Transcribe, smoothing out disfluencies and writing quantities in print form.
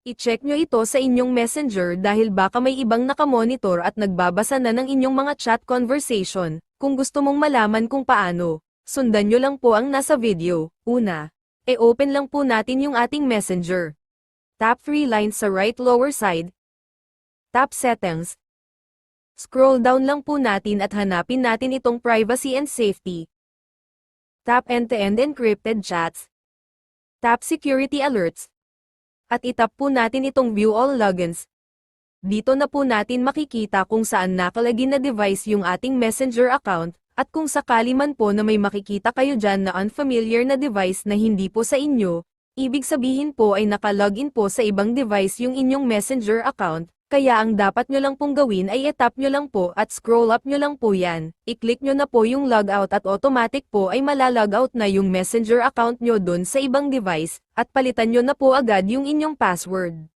I-check nyo ito sa inyong messenger dahil baka may ibang nakamonitor at nagbabasa na ng inyong mga chat conversation. Kung gusto mong malaman kung paano, sundan nyo lang po ang nasa video. Una, open lang po natin yung ating messenger. Tap 3 lines sa right lower side. Tap settings. Scroll down lang po natin at hanapin natin itong privacy and safety. Tap end-to-end encrypted chats. Tap security alerts. At itap po natin itong view all logins. Dito na po natin makikita kung saan nakalagin na device yung ating messenger account, at kung sakali man po na may makikita kayo dyan na unfamiliar na device na hindi po sa inyo, ibig sabihin po ay nakalogin po sa ibang device yung inyong messenger account, kaya ang dapat nyo lang pong gawin ay i-tap nyo lang po at scroll up nyo lang po yan, i-click nyo na po yung logout at automatic po ay malalogout na yung messenger account nyo dun sa ibang device, at palitan nyo na po agad yung inyong password.